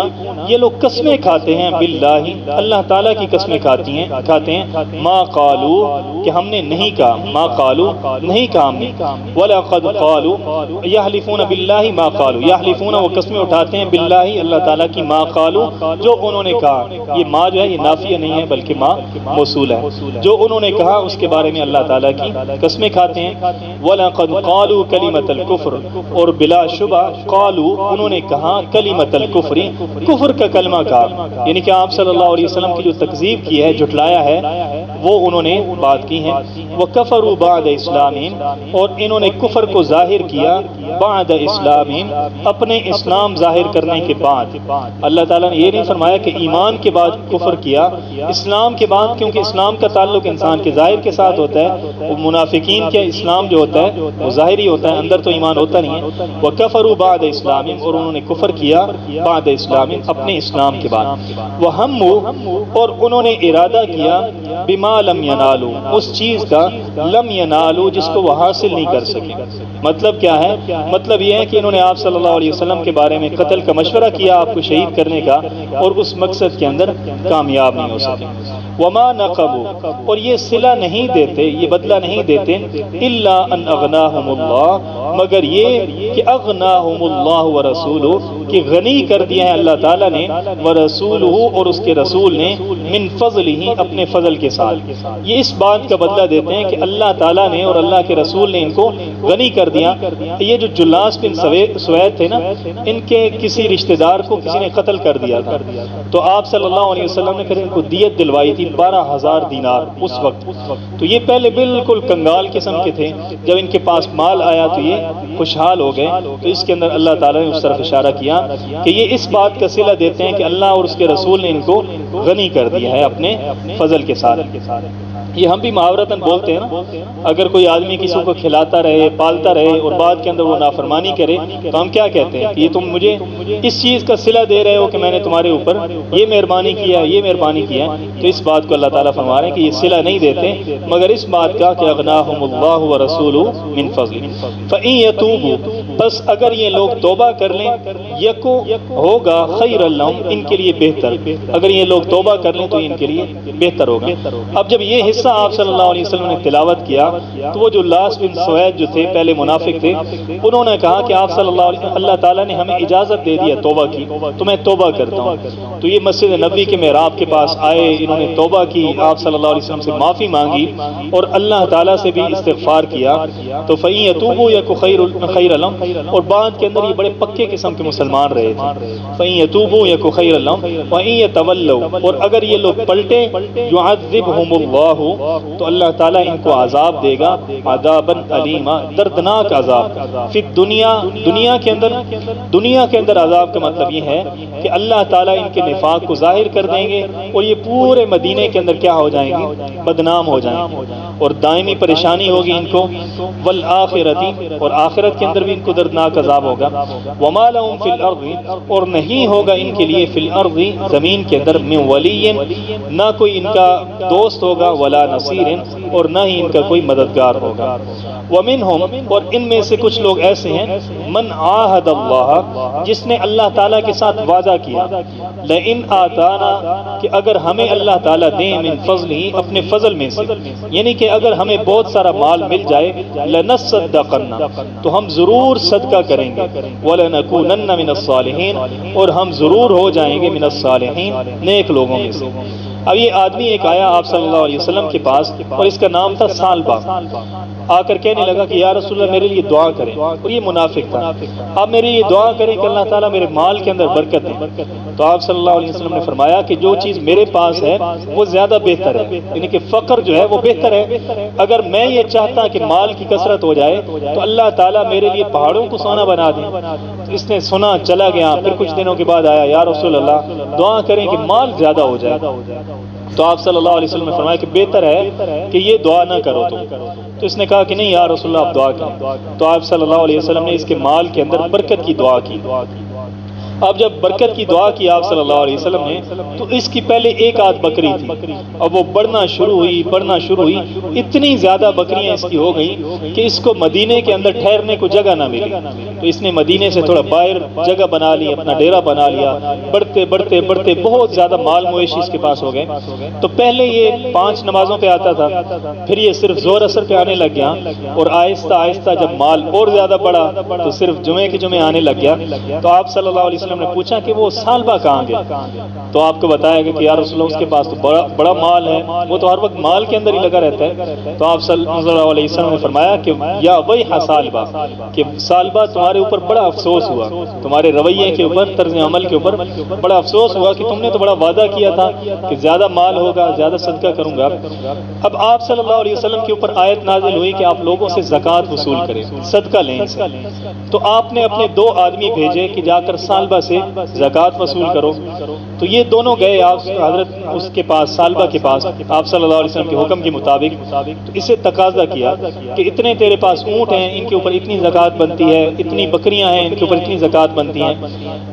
Speaker 1: یہ لوگ قسمیں کھاتے ہیں، باللہ، اللہ تعالیٰ کی قسمیں کھاتے ہیں، ما قالو، کہ ہم نے نہیں کہا، ما قالو، نہیں کہا ہم نے، وَلَقَدْ قَالُوا، یحلفون باللہ ما قالوا، یحلفون، وہ قسمیں اٹھاتے ہیں، باللہ، اللہ تعالیٰ کی، ما قالوا، جو انہوں نے کہا۔ یہ ما جو ہے یہ نافیہ نہیں ہے بلکہ ما موصول ہے، جو انہوں نے کہا اس کے بارے میں اللہ تعالیٰ کی قسمیں کھاتے ہیں۔ وَلَقَدْ قَالُوا كَلِمَةَ الْكُفْرِ، اور بلا شبہ قالوا، انہوں نے کہا، کلمۃ الکفر، کفر کا کلمہ کہا، یعنی کہ آپ صلی اللہ علیہ وسلم کی جو تکذیب کی ہے، جھٹلایا ہے، وہ انہوں نے بات کی ہے۔ وَكَفَرُوا بَعْدَ إِسْلَامِهِمْ، اور انہوں نے کفر کو ظاہر کیا بعد اسلامہم، اپنے اسلام ظاہر کرنے کے بعد۔ اللہ تعالیٰ نے یہ نہیں فرمایا کہ ایمان کے بعد کفر کیا، اسلام کے بعد، کیونکہ اسلام کا تعلق انسان کے ظاہر کے ساتھ ہوتا ہے۔ وہ منافقین کے اسلام جو ہوتا ہے وہ ظاہری ہوتا ہے، اندر تو ایمان ہوتا نہیں ہے۔ وَكَفَرُوا بَعْدَ إِسْلَامِهِمْ، اور انہوں نے کفر کیا بعد اسلامہم، اپنے اسلام کے بعد۔ وَهَمُّوا، اور انہوں نے ارادہ کیا، بما لم ینالو، اس چیز کا لم ینالو جس کو وہ حاصل نہیں کر سکے۔ مطلب کیا ہے؟ مطلب یہ ہے کہ انہوں نے آپ صلی اللہ علیہ وسلم کے بارے میں قتل کا مشورہ کیا، آپ کو شہید کرنے کا، اور اس مقصد کے اندر کامیاب نہیں ہو سکے۔ وما نقبوا، اور یہ صلہ نہیں دیتے، یہ بدلہ نہیں دیتے، الا ان اغناہم اللہ، مگر یہ کہ اغناہم اللہ ورسولہ، کہ غنی کر دیا ہے اللہ تعالیٰ نے، ورسولہ، اور اس کے رسول نے، من فضلہ، اپنے فضل کے ساتھ۔ یہ اس بات کا بدلہ دیتے ہیں کہ اللہ تعالیٰ نے اور اللہ کے رسول نے ان کو غنی کر دیا۔ یہ جو جلاس بن سوید تھے نا، ان کے کسی رشتہ دار کو کسی نے قتل کر دیا تھا، تو آپ صلی اللہ علیہ وسلم نے پھر ان کو دیت دلوائی تھی 12,000 دینار اس وقت۔ تو یہ پہلے بالکل کنگال قسم کے تھے، جب ان کے پاس مال آیا تو یہ خوشحال ہو گئے۔ تو اس کے اندر اللہ تعالیٰ نے اس طرف اشارہ کیا کہ یہ اس بات کا صلہ دیتے ہیں کہ اللہ اور اس کے رسول نے ان کو غنی کر دیا ہے اپنے فضل کے ساتھ۔ یہ ہم بھی محاورتاً بولتے ہیں نا، اگر کوئی آدمی کسی کو کھلاتا رہے، پالتا رہے، اور بعد کے اندر وہ نافرمانی کرے، تو ہم کیا کہتے ہیں کہ یہ تم مجھے اس چیز کا صلہ دے رہے ہو کہ میں نے تمہارے اوپر یہ مہربانی کیا، یہ مہربانی کیا۔ تو اس بات کو اللہ تعالیٰ فرما رہے ہیں کہ یہ صلہ نہیں دیتے، مگر اس بات کا کہ اغناہم اللہ ورسولہ من فضل۔ فإن يتوبوا، بس اگر یہ لوگ توبہ کر لیں، یکو، ہوگا، خیر لہم، ان کے لیے بہتر۔ اگر یہ لوگ توبہ کر لیں تو ان کے لیے بہتر ہوگا۔ اب جب یہ حصہ آپ صلی اللہ علیہ وسلم نے تلاوت کیا تو وہ جو لاس بن سوید جو تھے، پہلے منافق تھے، انہوں نے کہا کہ آپ صلی اللہ علیہ وسلم، اللہ تعالیٰ نے ہمیں اجازت دے دی ہے توبہ کی، تو میں توبہ کرتا ہوں۔ تو یہ مسجد نبوی کے محراب کے پاس آئے، انہوں نے توبہ کی، آپ صلی اللہ علیہ وسلم سے معافی مانگی اور اللہ تعالیٰ سے بھی استغفار کیا۔ تو فإن يتوبوا يك خير لهم، اور بعد کے اندر یہ بڑے پکے قسم کے مسلمان رہے تھے۔ فإن يتوبوا يك خير لهم وإن يتولوا، اور اگر یہ لوگ پلٹے، يعذبهم اللہ، تو اللہ تعالیٰ ان کو عذاب دے گا، عذاباً علیما، دردناک عذاب، فی الدنیا، دنیا کے اندر عذاب کا مطلب یہ ہے کہ اللہ تعالیٰ ان کے نفاق کو ظاہر کر دیں گے، اور یہ پورے مدینے کے اندر کیا ہو جائیں گے؟ بدنام ہو جائیں گے، اور دائمی پریشانی ہوگی ان کو، والآخرتی، اور آخرت کے اندر بھی ان کو دردناک عذاب ہوگا، وما لهم فی الارض، اور نہیں ہوگا ان کے لیے فی الارض، زمین کے اندر، من ولی، نہ کوئی ان کا دوست ہوگا، ولا نصیر، اور نہ ہی ان کا کوئی مددگار ہوگا۔ ومنہم، اور ان میں سے کچھ لوگ ایسے ہیں، من عاہد اللہ، جس نے اللہ تعالیٰ کے ساتھ وعدہ کیا، لئن آتانا، کہ اگر ہمیں اللہ تعالیٰ دیں، من فضلہ، اپنے فضل میں سے، یعنی کہ اگر ہمیں بہت سارا مال مل جائے، لنصدقن، تو ہم ضرور صدقہ کریں گے، ولنکونن من الصالحین، اور ہم ضرور ہو جائیں گے من الصالحین، نیک لوگوں میں سے۔ اب یہ آدمی ایک آیا آپ صلی اللہ علیہ وسلم کے پاس، اور اس کا نام تھا سالبہ، آ کر کہنے لگا کہ یا رسول اللہ میرے لیے دعا کریں، اور یہ منافق تھا، آپ میرے لیے دعا کریں کہ اللہ تعالیٰ میرے مال کے اندر برکت دے۔ تو آپ صلی اللہ علیہ وسلم نے فرمایا کہ جو چیز میرے پاس ہے وہ زیادہ بہتر ہے، یعنی کہ فقر جو ہے وہ بہتر ہے۔ اگر میں یہ چاہتا کہ مال کی کثرت ہو جائے تو اللہ تعالیٰ میرے لیے پہاڑوں کو سونا بنا دے۔ اس نے سنا، چلا گیا، پھر کچھ دنوں کے بعد آیا، یا رسول اللہ دعا کریں کہ مال زیادہ ہو جائے۔ تو آپ صلی اللہ علیہ وسلم نے فرمایا کہ بہتر ہے کہ یہ دعا نہ کرو تم۔ تو اس نے کہا کہ نہیں یا رسول اللہ آپ دعا کریں۔ تو آپ صلی اللہ علیہ وسلم نے اس کے مال کے اندر برکت کی دعا کی۔ اب جب برکت کی دعا کی آپ صلی اللہ علیہ وسلم نے، تو اس کی پہلے ایک آدھ بکری تھی، اب وہ بڑھنا شروع ہوئی، اتنی زیادہ بکریاں اس کی ہو گئیں کہ اس کو مدینے کے اندر ٹھہرنے کو جگہ نہ ملی۔ تو اس نے مدینے سے تھوڑا باہر جگہ بنا لی، اپنا ڈیرا بنا لیا۔ بڑھتے بہت زیادہ مال مویشی اس کے پاس ہو گئے۔ تو پہلے یہ 5 نمازوں پہ آتا تھا، پھر یہ صرف زور اثر پہ آنے لگ گیا، اور آہستہ آہستہ جب مال اور زیادہ بڑھا تو صرف جمعے کے جمعے آنے لگ گیا۔ تو آپ صلی اللہ علیہ وسلم نے پوچھا کہ وہ سالبہ کہاں گیا؟ تو آپ کو بتایا گیا کہ یا رسول اللہ اس کے پاس تو بڑا مال ہے، وہ تو ہر وقت مال کے اندر ہی لگا رہتا ہے۔ تو آپ صلی اللہ علیہ وسلم نے فرمایا کہ یا ویح سالبہ، کہ سالبہ تمہارے اوپر بڑا افسوس ہوا، تمہارے رویے کے اوپر، طرز عمل کے اوپر بڑا افسوس ہوا کہ تم نے تو بڑا وعدہ کیا تھا کہ زیادہ مال ہوگا، زیادہ صدقہ کروں گا۔ اب آپ صلی اللہ علیہ وسلم کے اوپر آیت نازل ہوئی کہ آپ لوگوں سے زکوٰۃ وصول کریں، صدقہ لیں۔ تو آپ نے اپنے 2 آدمی بھیجے کہ جا کر سالبہ سالبہ سے زکوٰۃ وصول کرو۔ تو یہ دونوں گئے آپ حضرت اس کے پاس، سالبہ کے پاس، آپ صلی اللہ علیہ وسلم کے حکم کے مطابق۔ تو اسے تقاضا کیا کہ اتنے تیرے پاس اونٹ ہیں، ان کے اوپر اتنی زکوٰۃ بنتی ہے، اتنی بکریاں ہیں، ان کے اوپر اتنی زکوٰۃ بنتی ہیں۔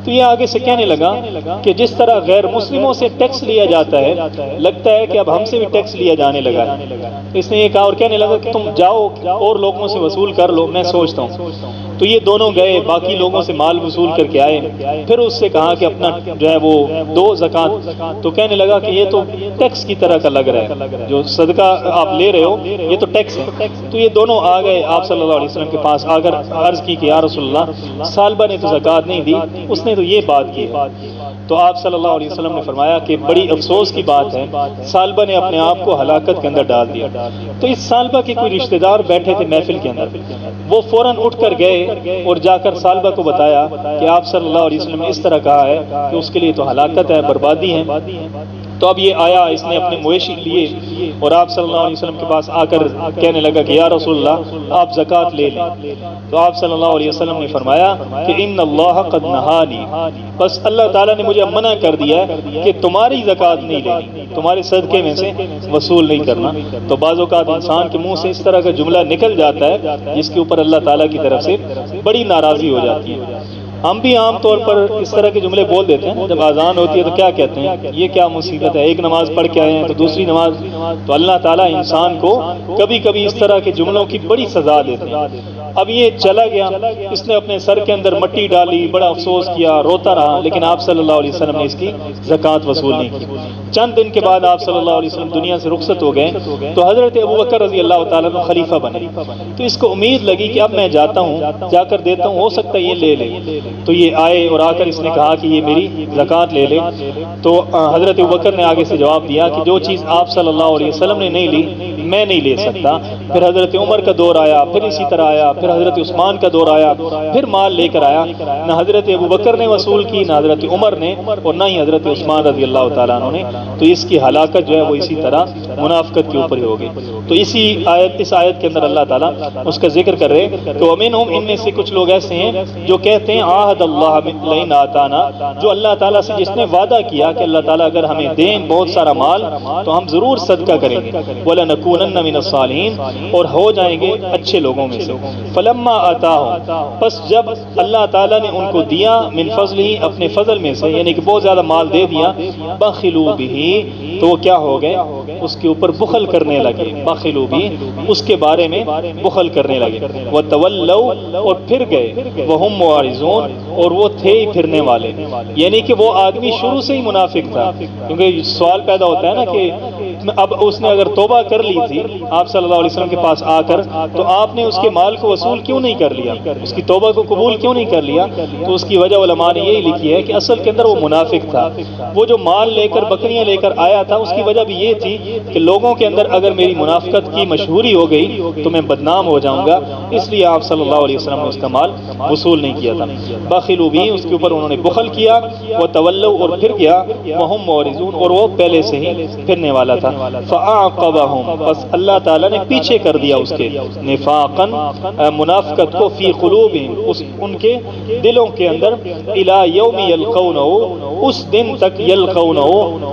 Speaker 1: تو یہ آگے سے کہنے لگا کہ جس طرح غیر مسلموں سے ٹیکس لیا جاتا ہے، لگتا ہے کہ اب ہم سے بھی ٹیکس لیا جانے لگا ہے۔ اس نے یہ کہا اور کہنے لگا کہ تم جاؤ اور لوگوں سے وصول کر لو، میں سوچتا ہوں۔ تو یہ دونوں گئے، باقی لوگوں سے مال وصول کر کے آئے، پھر اس سے کہا کہ اپنا جو ہے وہ دو زکوٰۃ۔ تو کہنے لگا کہ یہ تو ٹیکس کی طرح کا لگ رہا ہے، جو صدقہ آپ لے رہے ہو یہ تو ٹیکس ہے۔ تو یہ دونوں آ گئے آپ صلی اللہ علیہ وسلم کے پاس، آ کر عرض کی کہ یا رسول اللہ، سالبہ نے تو زکوٰۃ نہیں دی، اس نے تو یہ بات کی ہے۔ تو آپ صلی اللہ علیہ وسلم نے فرمایا کہ بڑی افسوس کی بات ہے، سالبہ نے اپنے آپ کو ہلاکت کے اندر ڈال دیا۔ تو اس سالبہ کے کوئی رشتہ دار بیٹھے تھے محفل کے اندر، وہ فوراً اٹھ کر گئے اور جا کر سالبہ کو بتایا کہ آپ صلی اللہ علیہ وسلم نے اس طرح کہا ہے کہ اس کے لیے تو ہلاکت ہے، بربادی ہے۔ تو اب یہ آیا، اس نے اپنے مویشی لیے اور آپ صلی اللہ علیہ وسلم کے پاس آ کر کہنے لگا کہ یا رسول اللہ آپ زکوٰۃ لے لیں۔ تو آپ صلی اللہ علیہ وسلم نے فرمایا کہ ان اللہ قد نہانی، بس اللہ تعالیٰ نے مجھے منع کر دیا ہے کہ تمہاری زکوٰۃ نہیں لینی، تمہارے صدقے میں سے وصول نہیں کرنا۔ تو بعض اوقات انسان کے منہ سے اس طرح کا جملہ نکل جاتا ہے جس کے اوپر اللہ تعالیٰ کی طرف سے بڑی ناراضی ہو جاتی ہے۔ ہم بھی عام طور پر اس طرح کے جملے بول دیتے ہیں، جب اذان ہوتی ہے تو کیا کہتے ہیں، یہ کیا مصیبت ہے، ایک نماز پڑھ کے آئے ہیں تو دوسری نماز۔ تو اللہ تعالیٰ انسان کو کبھی کبھی اس طرح کے جملوں کی بڑی سزا دیتے ہیں۔ اب یہ چلا گیا، اس نے اپنے سر کے اندر مٹی ڈالی، بڑا افسوس کیا، روتا رہا، لیکن آپ صلی اللہ علیہ وسلم نے اس کی زکوٰۃ وصول نہیں کی۔ چند دن کے بعد آپ صلی اللہ علیہ وسلم دنیا سے رخصت ہو گئے تو حضرت ابوبکر رضی اللہ تعالیٰ عنہ خلیفہ بنے۔ تو اس کو امید لگی کہ اب میں جاتا ہوں، جا کر دیتا ہوں، ہو سکتا ہے یہ لے لے۔ تو یہ آئے اور آ کر اس نے کہا کہ یہ میری زکوٰۃ لے لے۔ تو حضرت ابوبکر نے آگے سے جواب دیا کہ جو چیز آپ صلی اللہ علیہ وسلم نے نہیں لی میں نہیں لے سکتا۔ پھر حضرت عمر کا دور آیا، پھر اسی طرح آیا، پھر حضرت عثمان کا دور آیا، پھر مال لے کر آیا۔ نہ حضرت ابوبکر نے وصول کی، نہ حضرت عمر نے، اور نہ ہی حضرت عثمان رضی اللہ تعالیٰ عنہ نے۔ تو اس کی ہلاکت جو ہے وہ اسی طرح منافقت کے اوپر ہی ہوگی۔ تو اس آیت کے اندر اللہ تعالیٰ اس کا ذکر کر رہے کہ وَمِنْهُمْ، ان میں سے کچھ لوگ ایسے ہیں جو کہتے ہیں عَاهَدَ اللَّهَ لَئِنْ آتَانَا، جو اللہ تعالیٰ سے جس نے وعدہ کیا کہ اللہ تعالیٰ اگر ہمیں دیں بہت سارا مال تو ہم ضرور صدقہ کریں گے، وَلَنَكُونَنَّ مِنَ الصَّالِحِينَ، اور ہو جائیں گے اچھے لوگوں میں سے۔ فَلَمَّا آتَاهُمْ، پس جب اللہ تعالیٰ نے ان کو دیا من فضلہ، اپنے فضل میں سے، یعنی کہ بہت زیادہ مال دے دیا، بَخِلُوا بِهِ، تو وہ کیا ہو گئے، اس کے اوپر بخل کرنے لگے، بَخِلُوا بِهِ، اس کے بارے میں بخل کرنے لگے، وَتَوَلَّوْا، اور پھر گئے، وَهُمْ مُعْرِضُونَ، اور وہ تھے ہی پھرنے والے۔ یعنی کہ وہ آدمی شروع سے ہی منافق تھا، کیونکہ سوال پیدا ہوتا ہے نا کہ اب اس نے اگر توبہ کر لی تھی آپ صلی اللہ علیہ وسلم کے پاس آ کر، تو آپ نے اس کے مال کو وصول کیوں نہیں کر لیا، اس کی توبہ کو قبول کیوں نہیں کر لیا؟ تو اس کی وجہ علماء نے یہی لکھی ہے کہ اصل کے اندر وہ منافق تھا۔ وہ جو مال لے کر، بکریاں لے کر آیا تھا، اس کی وجہ بھی یہ تھی کہ لوگوں کے اندر اگر میری منافقت کی مشہوری ہو گئی تو میں بدنام ہو جاؤں گا، اس لیے آپ صلی اللہ علیہ وسلم نے اس کا مال وصول نہیں کیا تھا۔ بخلوا بھی، اس کے اوپر انہوں نے بخل کیا، وہ تولوا، اور پھر گیا، وہم معرضون، اور وہ پہلے سے ہی پھرنے والا تھا۔ فاعقبہم، بس اللہ تعالیٰ نے پیچھے کر دیا اس کے، نفاقا، منافقت کو، فی قلوبہم، ان کے دلوں کے اندر، الی یوم یلقونہ، اس دن تک، یلقونہ،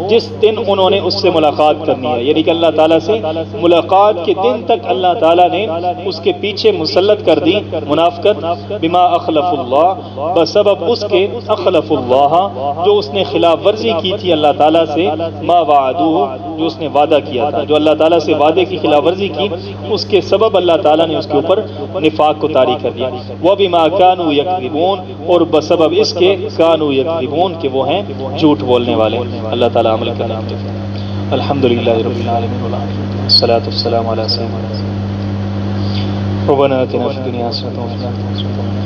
Speaker 1: جس دن انہوں نے اس سے ملاقات کرنی ہے، یعنی کہ اللہ تعالیٰ سے ملاقات کے دن تک اللہ تعالیٰ نے اس کے پیچھے مسلط کر دی منافقت، بما اخلف اللہ، بسبب اس کے، اخلف اللہ، جو اس نے خلاف ورزی کی تھی اللہ تعالیٰ سے، ما وعدوہ، جو اس نے وعدہ کیا تھا، جو اللہ تعالیٰ سے وعدے کی خلاف ورزی کی، اس کے سبب اللہ تعالیٰ نے اس کے اوپر نفاق کو طاری کر دیا۔ وبما كانوا يكذبون، اور بسبب اس کے، كانوا يكذبون، کہ وہ ہیں جھوٹ بولنے والے۔ اللہ تعالیٰ عمل کرنا۔ الحمدللہ رب العالمین، والصلاة والسلام علی سیدنا ربنا آتنا فی الدنیا حسنۃ وفی الآخرۃ حسنۃ